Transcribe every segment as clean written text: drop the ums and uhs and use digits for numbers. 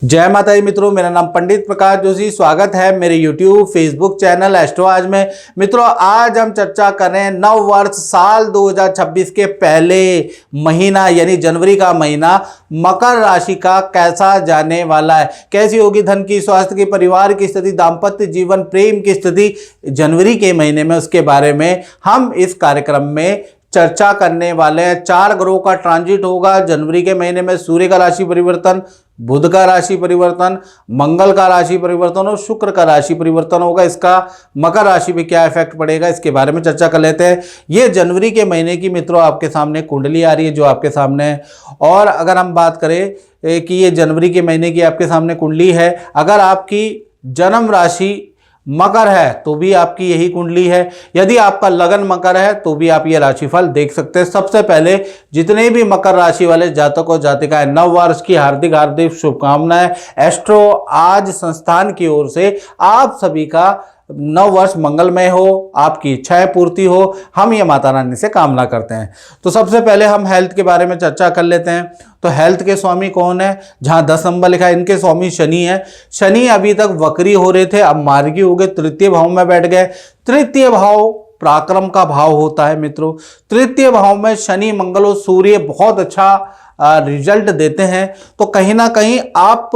जय माता दी मित्रों, मेरा नाम पंडित प्रकाश जोशी। स्वागत है मेरे YouTube फेसबुक चैनल एस्ट्रो आज में। मित्रों, आज हम चर्चा कर रहे हैं नव वर्ष साल 2026 के पहले महीना यानी जनवरी का महीना मकर राशि का कैसा जाने वाला है। कैसी होगी धन की, स्वास्थ्य की, परिवार की स्थिति, दाम्पत्य जीवन, प्रेम की स्थिति जनवरी के महीने में, उसके बारे में हम इस कार्यक्रम में चर्चा करने वाले हैं। 4 ग्रहों का ट्रांजिट होगा जनवरी के महीने में। सूर्य का राशि परिवर्तन, बुध का राशि परिवर्तन, मंगल का राशि परिवर्तन और शुक्र का राशि परिवर्तन होगा। इसका मकर राशि पे क्या इफेक्ट पड़ेगा, इसके बारे में चर्चा कर लेते हैं। ये जनवरी के महीने की मित्रों आपके सामने कुंडली आ रही है जो आपके सामने है। और अगर हम बात करें कि ये जनवरी के महीने की आपके सामने कुंडली है, अगर आपकी जन्म राशि मकर है तो भी आपकी यही कुंडली है। यदि आपका लगन मकर है तो भी आप ये राशिफल देख सकते हैं। सबसे पहले जितने भी मकर राशि वाले जातक और जातिकाएं, नव वर्ष की हार्दिक हार्दिक शुभकामनाएं। एस्ट्रो आज संस्थान की ओर से आप सभी का नव वर्ष मंगलमय हो, आपकी इच्छाएं पूर्ति हो, हम ये माता रानी से कामना करते हैं। तो सबसे पहले हम हेल्थ के बारे में चर्चा कर लेते हैं। तो हेल्थ के स्वामी कौन है? जहां 10 नंबर लिखा है इनके स्वामी शनि है। शनि अभी तक वक्री हो रहे थे, अब मार्गी हो गए, तृतीय भाव में बैठ गए। तृतीय भाव पराक्रम का भाव होता है मित्रों। तृतीय भाव में शनि, मंगल और सूर्य बहुत अच्छा रिजल्ट देते हैं। तो कहीं ना कहीं आप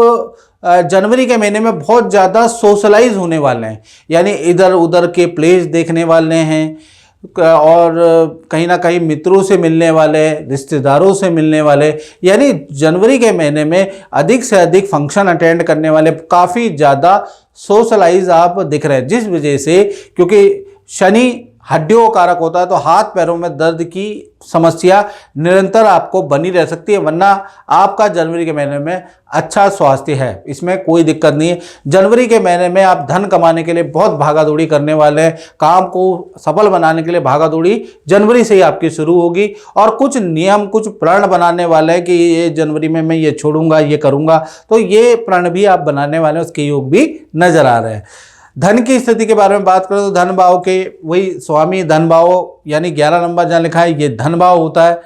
जनवरी के महीने में बहुत ज़्यादा सोशलाइज होने वाले हैं, यानी इधर उधर के प्लेस देखने वाले हैं और कहीं ना कहीं मित्रों से मिलने वाले, रिश्तेदारों से मिलने वाले, यानी जनवरी के महीने में अधिक से अधिक फंक्शन अटेंड करने वाले, काफ़ी ज़्यादा सोशलाइज आप दिख रहे हैं। जिस वजह से, क्योंकि शनि हड्डियों कारक होता है, तो हाथ पैरों में दर्द की समस्या निरंतर आपको बनी रह सकती है। वरना आपका जनवरी के महीने में अच्छा स्वास्थ्य है, इसमें कोई दिक्कत नहीं है। जनवरी के महीने में आप धन कमाने के लिए बहुत भागा दौड़ी करने वाले हैं। काम को सफल बनाने के लिए भागा दौड़ी जनवरी से ही आपकी शुरू होगी और कुछ नियम, कुछ प्रण बनाने वाले हैं कि ये जनवरी में मैं ये छोड़ूंगा, ये करूंगा। तो ये प्रण भी आप बनाने वाले हैं, उसके योग भी नजर आ रहे हैं। धन की स्थिति के बारे में बात करें तो धन भाव के वही स्वामी धन भाव यानी 11 नंबर जहाँ लिखा है ये धन भाव होता है।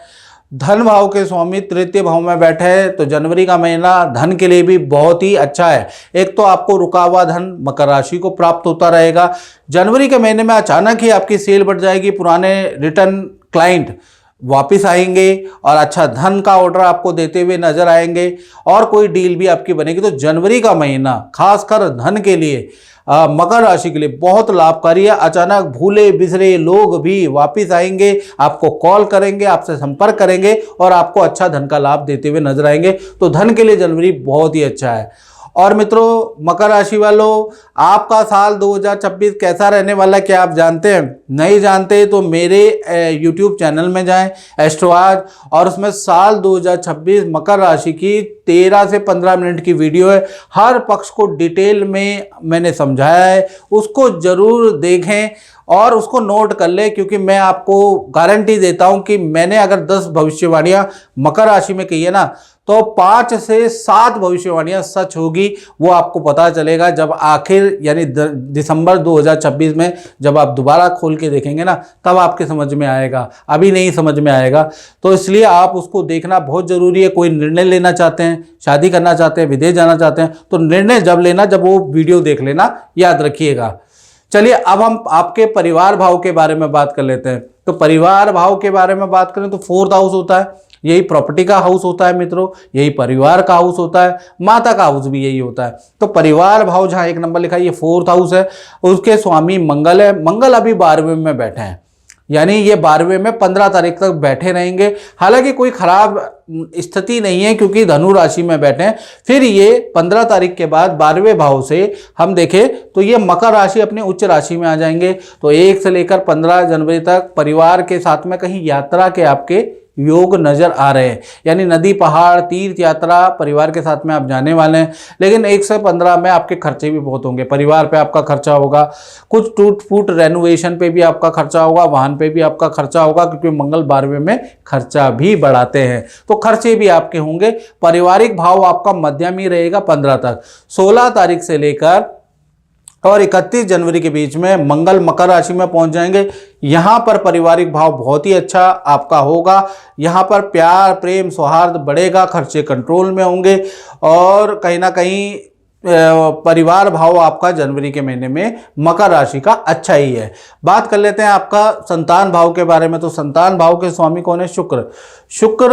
धन भाव के स्वामी तृतीय भाव में बैठे हैं, तो जनवरी का महीना धन के लिए भी बहुत ही अच्छा है। एक तो आपको रुका हुआ धन मकर राशि को प्राप्त होता रहेगा। जनवरी के महीने में अचानक ही आपकी सेल बढ़ जाएगी, पुराने रिटर्न क्लाइंट वापिस आएंगे और अच्छा धन का ऑर्डर आपको देते हुए नजर आएंगे और कोई डील भी आपकी बनेगी। तो जनवरी का महीना खासकर धन के लिए, मकर राशि के लिए बहुत लाभकारी है। अचानक भूले बिसरे लोग भी वापिस आएंगे, आपको कॉल करेंगे, आपसे संपर्क करेंगे और आपको अच्छा धन का लाभ देते हुए नजर आएंगे। तो धन के लिए जनवरी बहुत ही अच्छा है। और मित्रों, मकर राशि वालों, आपका साल 2026 कैसा रहने वाला है क्या आप जानते हैं? नहीं जानते तो मेरे YouTube चैनल में जाएं एस्ट्रो आज, और उसमें साल 2026 मकर राशि की 13 से 15 मिनट की वीडियो है। हर पक्ष को डिटेल में मैंने समझाया है, उसको जरूर देखें और उसको नोट कर ले, क्योंकि मैं आपको गारंटी देता हूं कि मैंने अगर 10 भविष्यवाणियां मकर राशि में कही है ना, तो 5 से 7 भविष्यवाणियां सच होगी। वो आपको पता चलेगा जब आखिर यानी दिसंबर 2026 में जब आप दोबारा खोल के देखेंगे ना, तब आपके समझ में आएगा, अभी नहीं समझ में आएगा। तो इसलिए आप उसको देखना बहुत ज़रूरी है। कोई निर्णय लेना चाहते हैं, शादी करना चाहते हैं, विदेश जाना चाहते हैं, तो निर्णय जब लेना जब वो वीडियो देख लेना, याद रखिएगा। चलिए अब हम आपके परिवार भाव के बारे में बात कर लेते हैं। तो परिवार भाव के बारे में बात करें तो 4th हाउस होता है, यही प्रॉपर्टी का हाउस होता है मित्रों, यही परिवार का हाउस होता है, माता का हाउस भी यही होता है। तो परिवार भाव जहां 1 नंबर लिखा है ये 4th हाउस है, उसके स्वामी मंगल है। मंगल अभी 12वें में बैठे हैं, यानी ये 12वें में 15 तारीख तक बैठे रहेंगे। हालांकि कोई खराब स्थिति नहीं है क्योंकि धनु राशि में बैठे हैं। फिर ये 15 तारीख के बाद 12वें भाव से हम देखें तो ये मकर राशि अपने उच्च राशि में आ जाएंगे। तो 1 से लेकर 15 जनवरी तक परिवार के साथ में कहीं यात्रा के आपके योग नजर आ रहे हैं, यानी नदी, पहाड़, तीर्थ यात्रा परिवार के साथ में आप जाने वाले हैं। लेकिन 1 से 15 में आपके खर्चे भी बहुत होंगे। परिवार पे आपका खर्चा होगा, कुछ टूट फूट रेनोवेशन पे भी आपका खर्चा होगा, वाहन पे भी आपका खर्चा होगा, क्योंकि मंगल 12वें में खर्चा भी बढ़ाते हैं। तो खर्चे भी आपके होंगे। पारिवारिक भाव आपका मध्यम ही रहेगा 15 तक। 16 तारीख से लेकर और 31 जनवरी के बीच में मंगल मकर राशि में पहुंच जाएंगे। यहाँ पर पारिवारिक भाव बहुत ही अच्छा आपका होगा। यहाँ पर प्यार प्रेम सौहार्द बढ़ेगा, खर्चे कंट्रोल में होंगे और कहीं ना कहीं परिवार भाव आपका जनवरी के महीने में मकर राशि का अच्छा ही है। बात कर लेते हैं आपका संतान भाव के बारे में। तो संतान भाव के स्वामी कौन है? शुक्र। शुक्र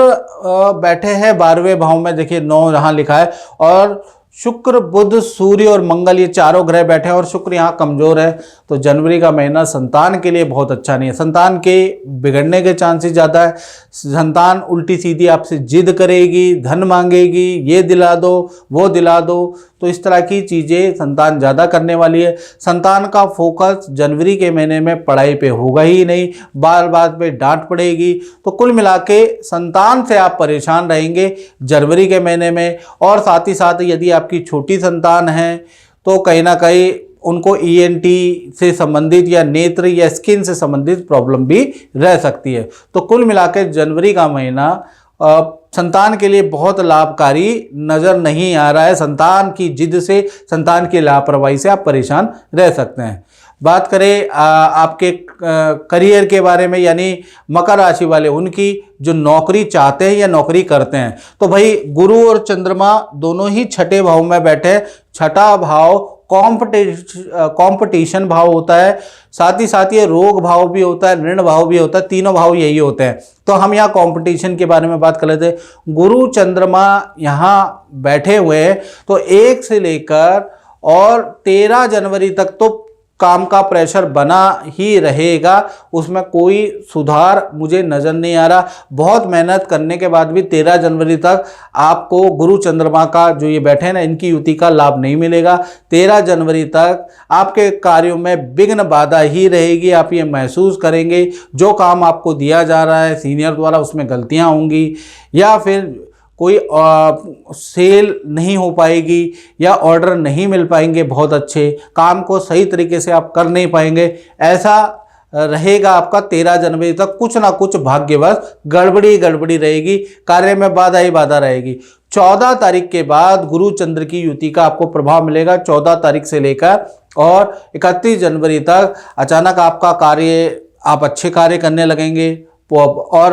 बैठे हैं 12वें भाव में, देखिए 9 यहाँ लिखा है, और शुक्र बुध सूर्य और मंगल ये चारों ग्रह बैठे हैं और शुक्र यहाँ कमजोर है। तो जनवरी का महीना संतान के लिए बहुत अच्छा नहीं है। संतान के बिगड़ने के चांसेस ज़्यादा है। संतान उल्टी सीधी आपसे जिद करेगी, धन मांगेगी, ये दिला दो वो दिला दो, तो इस तरह की चीज़ें संतान ज़्यादा करने वाली है। संतान का फोकस जनवरी के महीने में पढ़ाई पे होगा ही नहीं, बार बार पे डांट पड़ेगी। तो कुल मिला के संतान से आप परेशान रहेंगे जनवरी के महीने में। और साथ ही साथ यदि आपकी छोटी संतान है तो कहीं ना कहीं उनको ईएनटी से संबंधित या नेत्र या स्किन से संबंधित प्रॉब्लम भी रह सकती है। तो कुल मिलाकर जनवरी का महीना संतान के लिए बहुत लाभकारी नज़र नहीं आ रहा है। संतान की जिद से, संतान की लापरवाही से आप परेशान रह सकते हैं। बात करें आपके करियर के बारे में, यानी मकर राशि वाले उनकी जो नौकरी चाहते हैं या नौकरी करते हैं, तो भाई गुरु और चंद्रमा दोनों ही छठे भाव में बैठे। छठा भाव कंपटीशन भाव होता है, साथ ही ये रोग भाव भी होता है, ऋण भाव भी होता है, तीनों भाव यही होते हैं। तो हम यहाँ कंपटीशन के बारे में बात कर लेते हैं। गुरु चंद्रमा यहाँ बैठे हुए हैं, तो 1 से लेकर और 13 जनवरी तक तो काम का प्रेशर बना ही रहेगा, उसमें कोई सुधार मुझे नज़र नहीं आ रहा। बहुत मेहनत करने के बाद भी 13 जनवरी तक आपको गुरु चंद्रमा का जो ये बैठे हैं ना, इनकी युति का लाभ नहीं मिलेगा। 13 जनवरी तक आपके कार्यों में विघ्न बाधा ही रहेगी। आप ये महसूस करेंगे जो काम आपको दिया जा रहा है सीनियर द्वारा उसमें गलतियाँ होंगी, या फिर कोई सेल नहीं हो पाएगी, या ऑर्डर नहीं मिल पाएंगे, बहुत अच्छे काम को सही तरीके से आप कर नहीं पाएंगे। ऐसा रहेगा आपका 13 जनवरी तक। कुछ ना कुछ भाग्यवश गड़बड़ी रहेगी, कार्य में बाधा ही बाधा रहेगी। 14 तारीख के बाद गुरु चंद्र की युति का आपको प्रभाव मिलेगा। 14 तारीख से लेकर और 31 जनवरी तक अचानक आपका कार्य, आप अच्छे कार्य करने लगेंगे और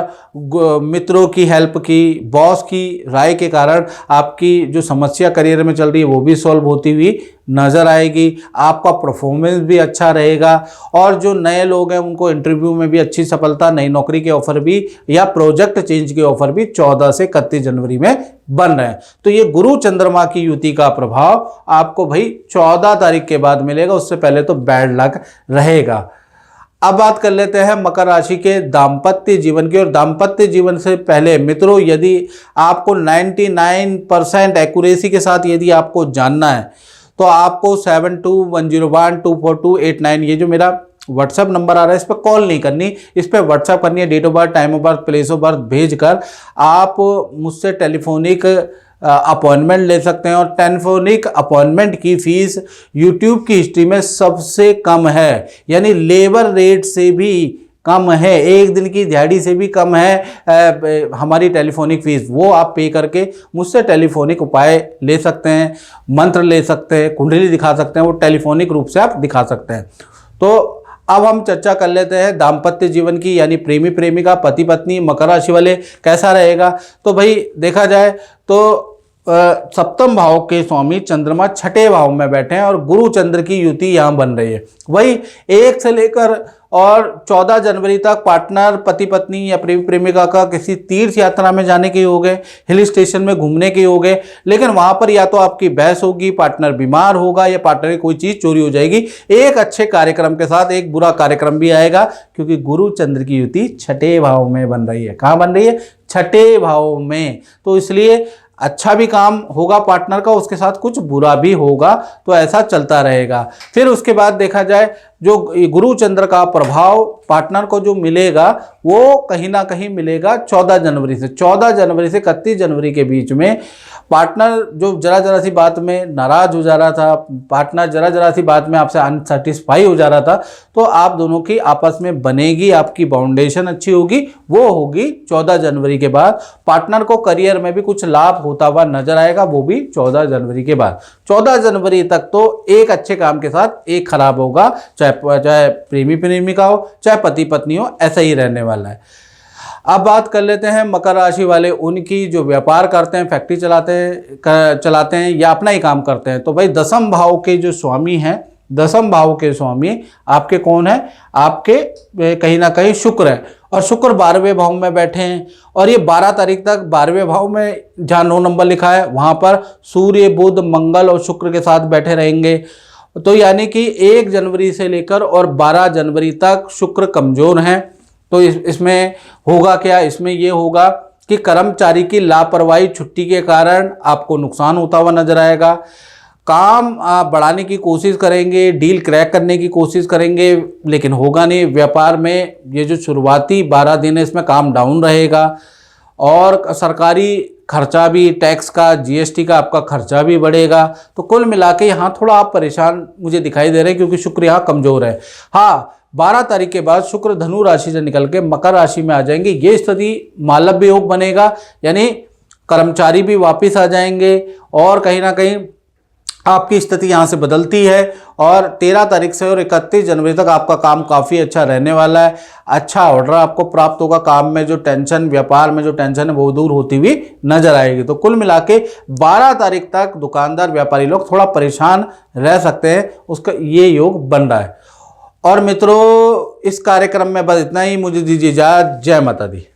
मित्रों की हेल्प की, बॉस की राय के कारण आपकी जो समस्या करियर में चल रही है वो भी सॉल्व होती हुई नज़र आएगी। आपका परफॉर्मेंस भी अच्छा रहेगा और जो नए लोग हैं उनको इंटरव्यू में भी अच्छी सफलता, नई नौकरी के ऑफर भी या प्रोजेक्ट चेंज के ऑफर भी 14 से 31 जनवरी में बन रहे हैं। तो ये गुरु चंद्रमा की युति का प्रभाव आपको भाई 14 तारीख के बाद मिलेगा, उससे पहले तो बैड लक रहेगा। अब बात कर लेते हैं मकर राशि के दाम्पत्य जीवन की। और दाम्पत्य जीवन से पहले मित्रों, यदि आपको 99% एक्यूरेसी के साथ यदि आपको जानना है तो आपको 7210124289 ये जो मेरा व्हाट्सएप नंबर आ रहा है इस पर कॉल नहीं करनी, इस पर व्हाट्सएप करनी है। Date of birth, time of birth, place of birth भेज कर आप मुझसे टेलीफोनिक अपॉइंटमेंट ले सकते हैं। और टेलीफोनिक अपॉइंटमेंट की फीस यूट्यूब की हिस्ट्री में सबसे कम है, यानी लेबर रेट से भी कम है, एक दिन की दिहाड़ी से भी कम है हमारी टेलीफोनिक फीस। वो आप पे करके मुझसे टेलीफोनिक उपाय ले सकते हैं, मंत्र ले सकते हैं, कुंडली दिखा सकते हैं, वो टेलीफोनिक रूप से आप दिखा सकते हैं। तो अब हम चर्चा कर लेते हैं दाम्पत्य जीवन की, यानी प्रेमी प्रेमिका, पति पत्नी, मकर राशि वाले कैसा रहेगा। तो भाई देखा जाए तो सप्तम भाव के स्वामी चंद्रमा छठे भाव में बैठे हैं और गुरु चंद्र की युति यहाँ बन रही है। वही 1 से लेकर और 14 जनवरी तक पार्टनर, पति पत्नी या प्रेमी प्रेमिका का किसी तीर्थ यात्रा में जाने के योग है, हिल स्टेशन में घूमने के योग है। लेकिन वहां पर या तो आपकी बहस होगी, पार्टनर बीमार होगा या पार्टनर की कोई चीज चोरी हो जाएगी। एक अच्छे कार्यक्रम के साथ एक बुरा कार्यक्रम भी आएगा, क्योंकि गुरु चंद्र की युति छठे भाव में बन रही है। कहाँ बन रही है? छठे भाव में। तो इसलिए अच्छा भी काम होगा पार्टनर का, उसके साथ कुछ बुरा भी होगा, तो ऐसा चलता रहेगा। फिर उसके बाद देखा जाए जो गुरु चंद्र का प्रभाव पार्टनर को जो मिलेगा वो कहीं ना कहीं मिलेगा 14 जनवरी से। 14 जनवरी से 31 जनवरी के बीच में पार्टनर जो जरा सी बात में नाराज हो जा रहा था, पार्टनर जरा सी बात में आपसे अनसेटिस्फाई हो जा रहा था, तो आप दोनों की आपस में बनेगी, आपकी बाउंडेशन अच्छी होगी। वो होगी 14 जनवरी के बाद। पार्टनर को करियर में भी कुछ लाभ होता हुआ नजर आएगा, वो भी 14 जनवरी के बाद। 14 जनवरी तक तो एक अच्छे काम के साथ एक खराब होगा, चाहे प्रेमी प्रेमिका हो, चाहे पति पत्नी हो, ऐसा ही रहने वाला है। अब बात कर लेते हैं मकर राशि वाले उनकी, जो व्यापार करते हैं, फैक्ट्री चलाते हैं या अपना ही काम करते हैं। तो भाई दसम भाव के जो स्वामी हैं, दसम भाव के स्वामी आपके कौन है? आपके कहीं ना कहीं शुक्र है, और शुक्र 12वें भाव में बैठे हैं, और ये 12 तारीख तक 12वें भाव में जहाँ 9 नंबर लिखा है वहाँ पर सूर्य, बुध, मंगल और शुक्र के साथ बैठे रहेंगे। तो यानी कि 1 जनवरी से लेकर और 12 जनवरी तक शुक्र कमज़ोर हैं। तो इसमें होगा क्या? इसमें ये होगा कि कर्मचारी की लापरवाही, छुट्टी के कारण आपको नुकसान होता हुआ नजर आएगा। काम आप बढ़ाने की कोशिश करेंगे, डील क्रैक करने की कोशिश करेंगे, लेकिन होगा नहीं। व्यापार में ये जो शुरुआती 12 दिन है इसमें काम डाउन रहेगा, और सरकारी खर्चा भी, टैक्स का, जीएसटी का आपका खर्चा भी बढ़ेगा। तो कुल मिला के यहाँ थोड़ा आप परेशान मुझे दिखाई दे रहे हैं, क्योंकि शुक्र यहाँ कमज़ोर है। हाँ, 12 तारीख के बाद शुक्र धनु राशि से निकल के मकर राशि में आ जाएंगे। ये स्थिति मालव्य योग बनेगा, यानी कर्मचारी भी वापस आ जाएंगे, और कहीं ना कहीं आपकी स्थिति यहाँ से बदलती है। और 13 तारीख से और 31 जनवरी तक आपका काम काफ़ी अच्छा रहने वाला है। अच्छा ऑर्डर आपको प्राप्त होगा, काम में जो टेंशन, व्यापार में जो टेंशन है वो दूर होती हुई नजर आएगी। तो कुल मिला के 12 तारीख तक दुकानदार, व्यापारी लोग थोड़ा परेशान रह सकते हैं, उसका ये योग बन रहा है। और मित्रों, इस कार्यक्रम में बस इतना ही। मुझे दीजिए इजाज़त। जय माता दी।